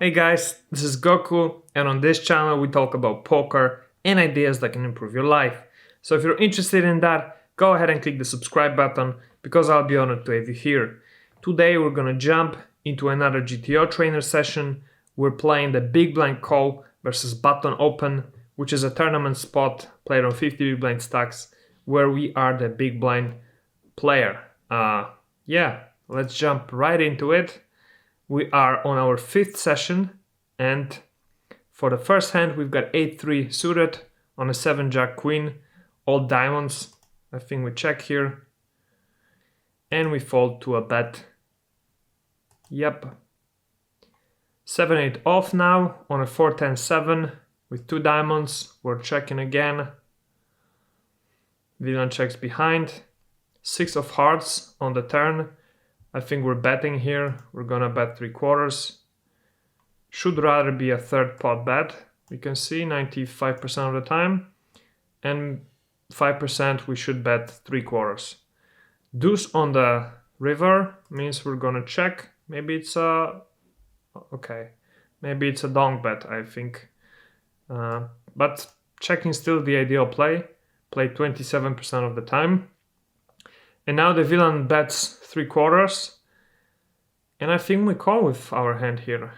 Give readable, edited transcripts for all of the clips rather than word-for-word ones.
Hey guys, this is Goku, and on this channel we talk about poker and ideas that can improve your life. So if you're interested in that, go ahead and click the subscribe button because I'll be honored to have you here. Today we're gonna jump into another GTO trainer session. We're playing the Big Blind Call versus Button Open, which is a tournament spot played on 50 big blind stacks where we are the big blind player. Yeah, let's jump right into it. We are on our fifth session, and for the first hand we've got 8-3 suited on a 7-jack queen, all diamonds. I think we check here, and we fold to a bet. Yep. 7-8 off now on a 4-10-7 with 2 diamonds. We're checking again. Villain checks behind. 6 of hearts on the turn. I think we're betting here. We're gonna bet 3/4. Should rather be a third pot bet. We can see 95% of the time. And 5% we should bet 3/4. Deuce on the river means we're gonna check. Maybe it's a... okay. Maybe it's a donk bet, I think. But checking still the ideal play. Play 27% of the time. And now the villain bets 3/4, and I think we call with our hand here.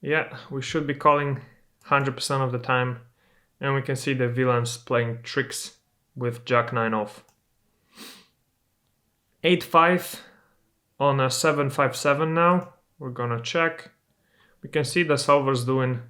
Yeah, we should be calling 100% of the time, and we can see the villains playing tricks with Jack-9 off. 8-5 on a 7-5-7 now. We're gonna check. We can see the solver's doing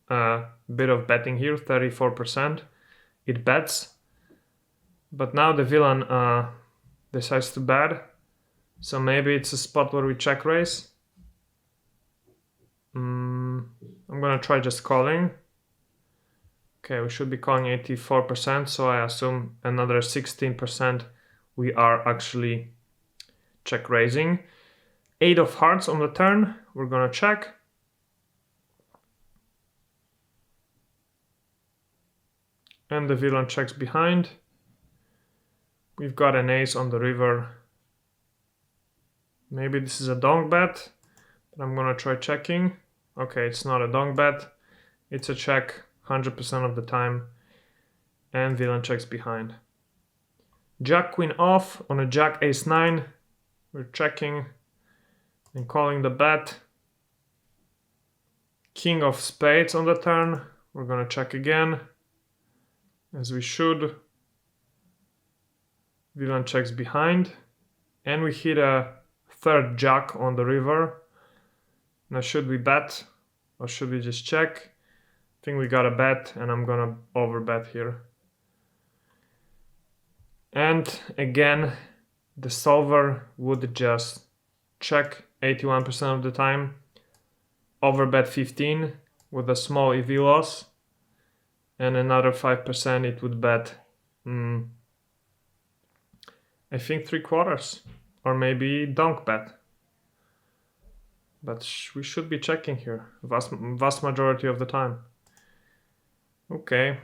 a bit of betting here, 34%. It bets. But now the villain decides to bet, so maybe it's a spot where we check raise. I'm gonna try just calling. Okay, we should be calling 84%, so I assume another 16% we are actually check raising. 8 of hearts on the turn, we're gonna check. And the villain checks behind. We've got an ace on the river. Maybe this is a donk bet, but I'm gonna try checking. Okay, it's not a donk bet. It's a check 100% of the time. And villain checks behind. Jack queen off on a jack ace 9. We're checking and calling the bet. King of spades on the turn. We're gonna check again, as we should. Villain checks behind, and we hit a third jack on the river. Now should we bet or should we just check? I think we got a bet, and I'm gonna overbet here. And again, the solver would just check 81% of the time, overbet 15 with a small EV loss, and another 5% it would bet I think 3/4, or maybe donk bet. But we should be checking here, vast majority of the time. Okay.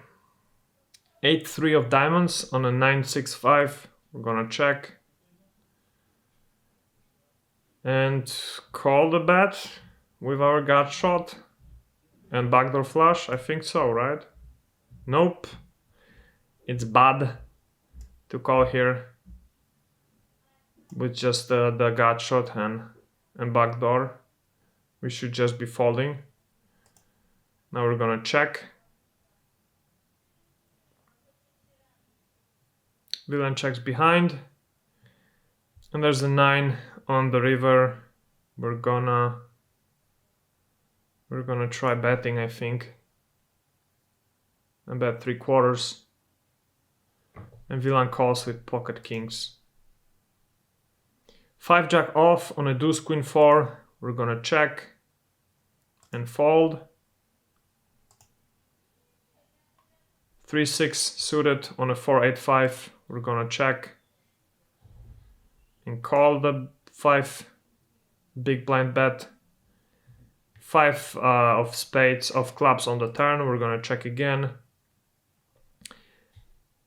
8-3 of diamonds on a 9-6-5. We're gonna check. And call the bet with our gut shot. And backdoor flush, I think so, right? Nope. It's bad to call here with just the gut shot hand and backdoor. We should just be folding. Now we're gonna check. Villain checks behind. And there's a 9 on the river. We're gonna try betting, I think. And bet 3/4. And villain calls with pocket kings. 5 jack off on a deuce queen 4. We're gonna check and fold. 3-6 suited on a 4-8-5. We're gonna check and call the 5 big blind bet. 5 of spades, of clubs on the turn. We're gonna check again.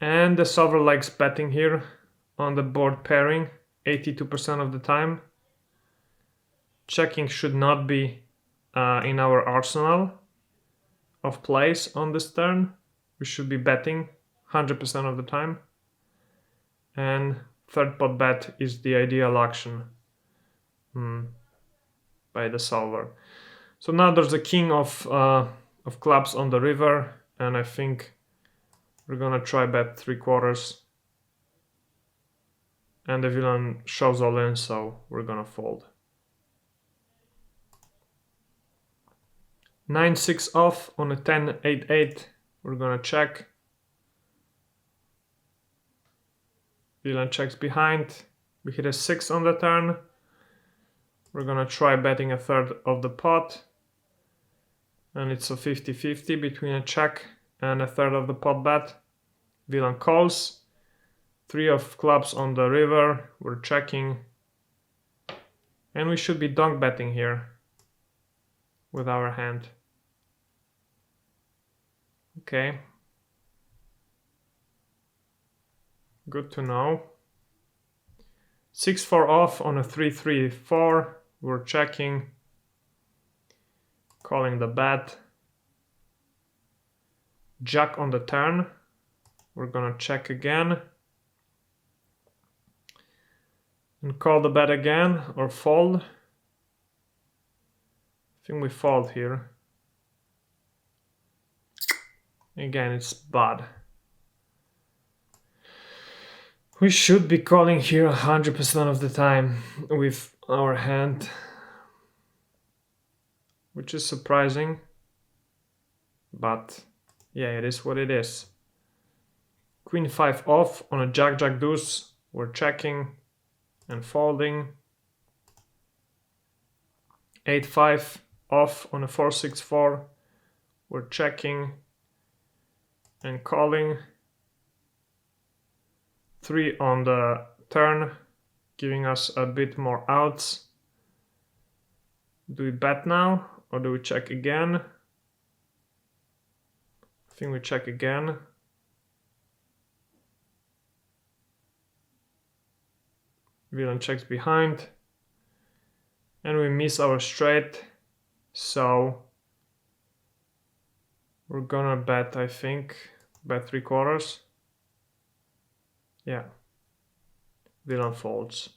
And the solver likes betting here on the board pairing 82% of the time. checking should not be in our arsenal of plays on this turn. We should be betting 100% of the time. And third pot bet is the ideal action by the solver. So now there's a king of clubs on the river, and I think we're gonna try bet 3/4. And the villain shows all in, so we're gonna fold. 9-6 off on a 10-8-8. We're gonna check. Villain checks behind. We hit a 6 on the turn. We're gonna try betting a third of the pot. And it's a 50-50 between a check and a third of the pot bet. Villain calls. 3 of clubs on the river. We're checking. And we should be donk betting here with our hand. Okay. Good to know. 6-4 off on a 3-3-4. We're checking. Calling the bet. Jack on the turn. We're gonna check again. And call the bet again or fold. I think we fold here. Again, it's bad. We should be calling here 100% of the time with our hand, which is surprising, but yeah, it is what it is. Queen 5 off on a jack-jack deuce. We're checking and folding. 8-5 off on a 4-6-4. We're checking and calling. 3 on the turn, giving us a bit more outs. Do we bet now or do we check again? I think we check again. Villain checks behind. And we miss our straight. So we're gonna bet, I think, bet 3/4. Yeah. Villain folds.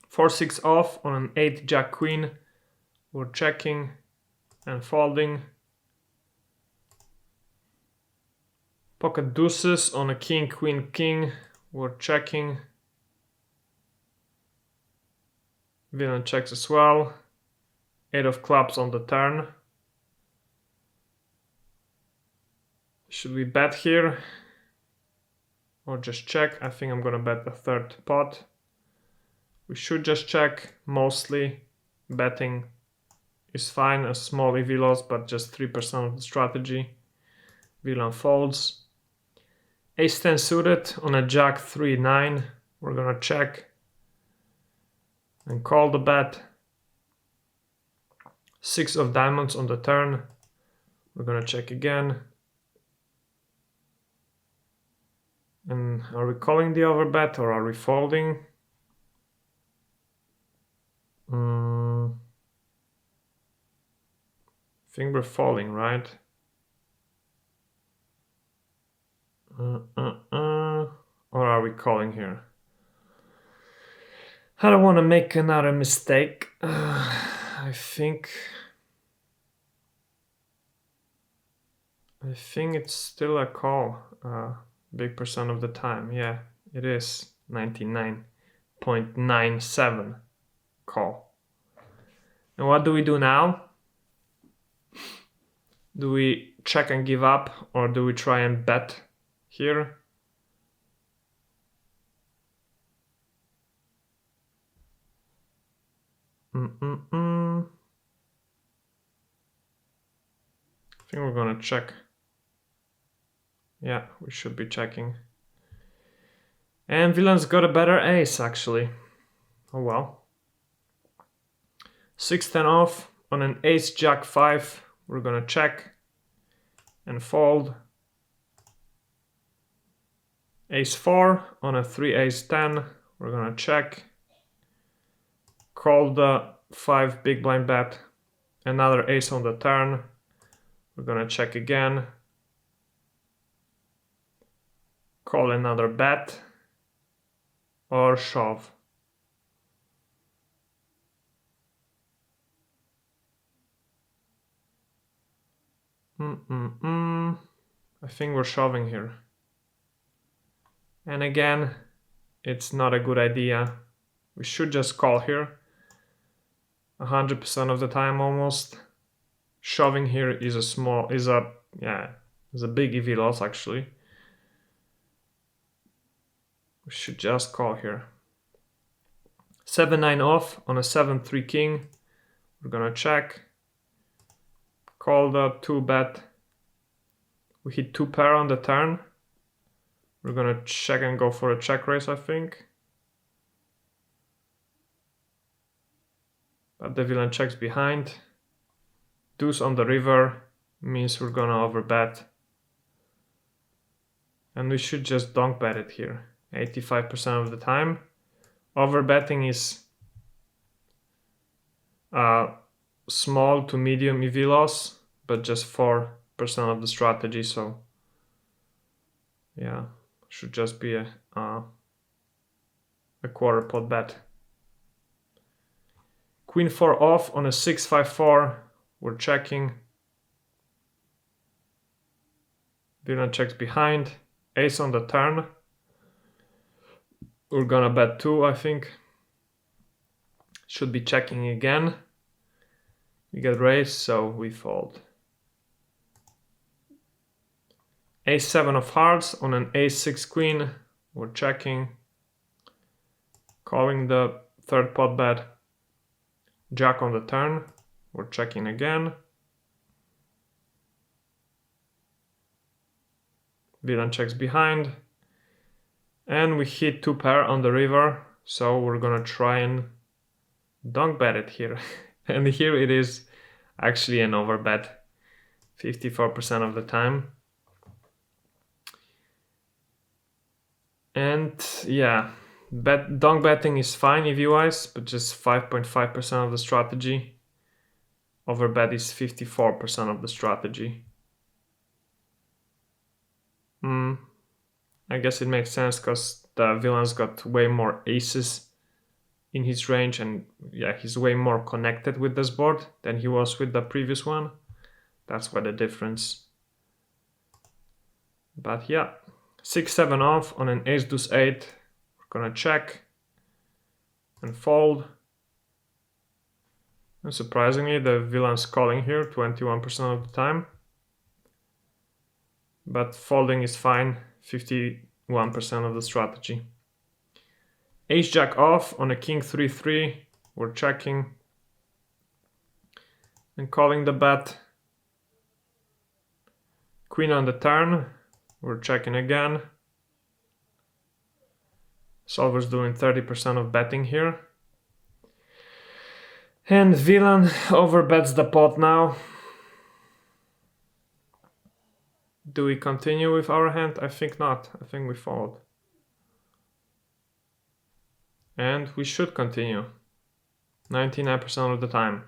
4-6 off on an 8 jack queen. We're checking and folding. Pocket deuces on a king, queen, king. We're checking. Villain checks as well. 8 of clubs on the turn. Should we bet here? Or just check? I think I'm gonna bet the third pot. We should just check. Mostly betting is fine. A small EV loss, but just 3% of the strategy. Villain folds. Ace-10 suited on a jack 3-9. We're gonna check and call the bet. 6 of diamonds on the turn. We're gonna check again. And are we calling the overbet or are we folding? I think we're folding, right? Or are we calling here? I don't want to make another mistake. I think it's still a call. Big percent of the time. Yeah, it is 99.97 call. And what do we do now? Do we check and give up or do we try and bet here? I think we're gonna check. Yeah, we should be checking. And villain's got a better ace, actually. Oh well. 6-10 off on an ace jack 5. We're gonna check and fold. Ace 4 on a 3 ace 10. We're gonna check. Call the 5 big blind bet, another ace on the turn. We're gonna check again, call another bet, or shove. I think we're shoving here. And again, it's not a good idea. We should just call here 100% of the time almost. Shoving here is a big EV loss actually. We should just call here. 7-9 off on a 7-3 king. We're gonna check. Call the 2 bet. We hit 2 pair on the turn. We're gonna check and go for a check raise, I think. But the villain checks behind. Deuce on the river means we're gonna overbet. And we should just donk bet it here, 85% of the time. Overbetting is small to medium EV loss, but just 4% of the strategy, so yeah, should just be a quarter pot bet. Queen 4 off on a 6-5-4, we're checking. Villain checks behind, ace on the turn. We're gonna bet 2, I think. Should be checking again. We get raised, so we fold. Ace-7 of hearts on an ace-6 queen. We're checking. Calling the third pot bet. Jack on the turn. We're checking again. Villain checks behind. And we hit 2 pair on the river, so we're gonna try and donk bet it here. And here it is actually an overbet, 54% of the time. And yeah, donk betting is fine EV-wise, but just 5.5% of the strategy. Overbet is 54% of the strategy. I guess it makes sense because the villain's got way more aces in his range, and yeah, he's way more connected with this board than he was with the previous one. That's why the difference. But yeah, 6-7 off on an ace-deuce-8. We're gonna check and fold. And surprisingly, the villain's calling here 21% of the time. But folding is fine, 51% of the strategy. Ace-jack off on a king 3-3. We're checking and calling the bet. Queen on the turn. We're checking again. Solver's doing 30% of betting here. And villain overbets the pot now. Do we continue with our hand? I think not. I think we fold. And we should continue. 99% of the time.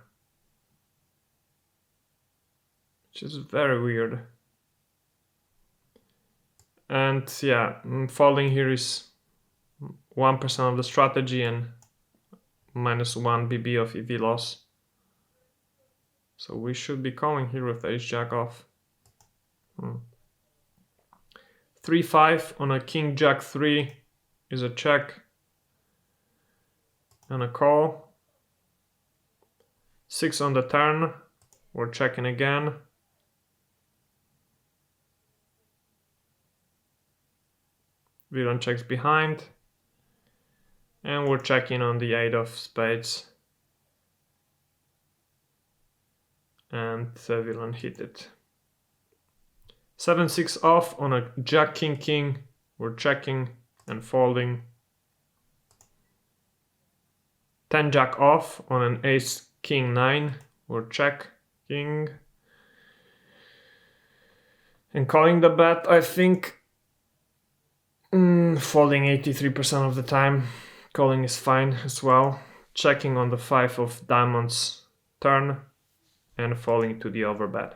Which is very weird. And yeah, folding here is 1% of the strategy and -1 BB of EV loss. So we should be calling here with ace-jack off. 3-5 on a king-jack 3 is a check and a call. 6 on the turn, we're checking again. Villain checks behind. And we're checking on the 8 of spades. And the villain hit it. 7-6 off on a jack-king-king. We're checking and folding. 10-jack off on an ace-king-9. We're checking. And calling the bet, I think. Folding 83% of the time. Calling is fine as well. checking on the 5 of diamonds turn and falling to the overbet.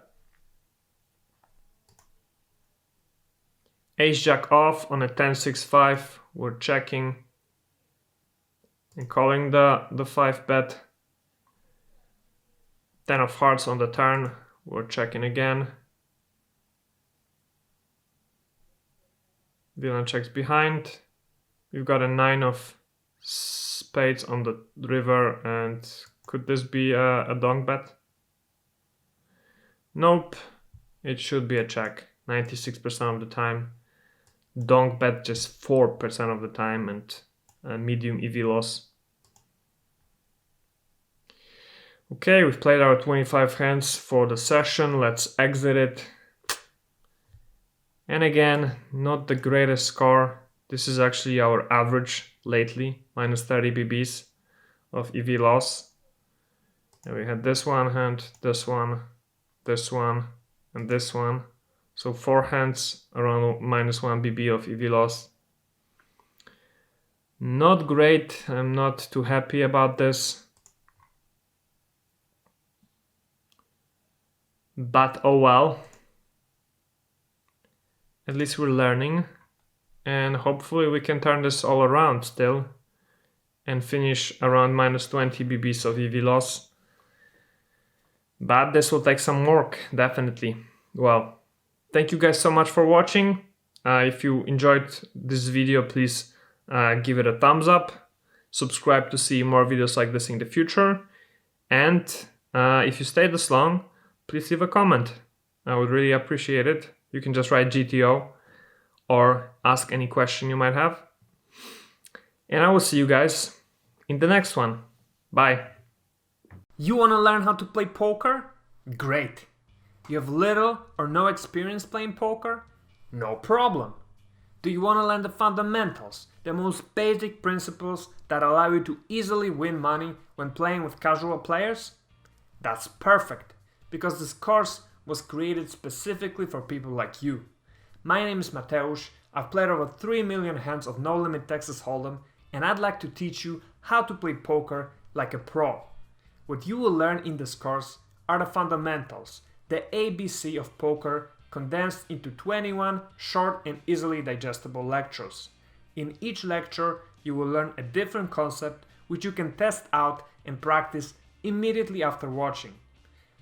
Ace Jack off on a 10-6-5, we're checking and calling the 5 bet. 10 of hearts on the turn, we're checking again. Villain checks behind. We've got a 9 of spades on the river, and could this be a donk bet? Nope, it should be a check 96% of the time. Donk bet just 4% of the time, and a medium EV loss. Okay, we've played our 25 hands for the session. Let's exit it. And again, not the greatest score. This is actually our average lately, minus 30 BBs of EV loss. And we had this one hand, this one, and this one. So 4 hands around minus 1 BB of EV loss. Not great. I'm not too happy about this. But oh well. At least we're learning. And hopefully we can turn this all around still. And finish around minus 20 BBs of EV loss. But this will take some work, definitely. Well, thank you guys so much for watching. If you enjoyed this video, please give it a thumbs up. Subscribe to see more videos like this in the future. And if you stayed this long, please leave a comment. I would really appreciate it. You can just write GTO or ask any question you might have. And I will see you guys in the next one. Bye. You want to learn how to play poker? Great. You have little or no experience playing poker? No problem. Do you want to learn the fundamentals, the most basic principles that allow you to easily win money when playing with casual players? That's perfect, because this course was created specifically for people like you. My name is Mateusz, I've played over 3 million hands of No Limit Texas Hold'em, and I'd like to teach you how to play poker like a pro. What you will learn in this course are the fundamentals, the ABC of poker condensed into 21 short and easily digestible lectures. In each lecture, you will learn a different concept which you can test out and practice immediately after watching.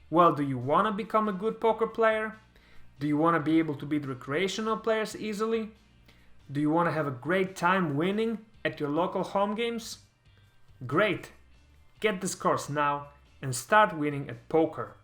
Well, do you want to become a good poker player? Do you want to be able to beat recreational players easily? Do you want to have a great time winning at your local home games? Great! Get this course now and start winning at poker.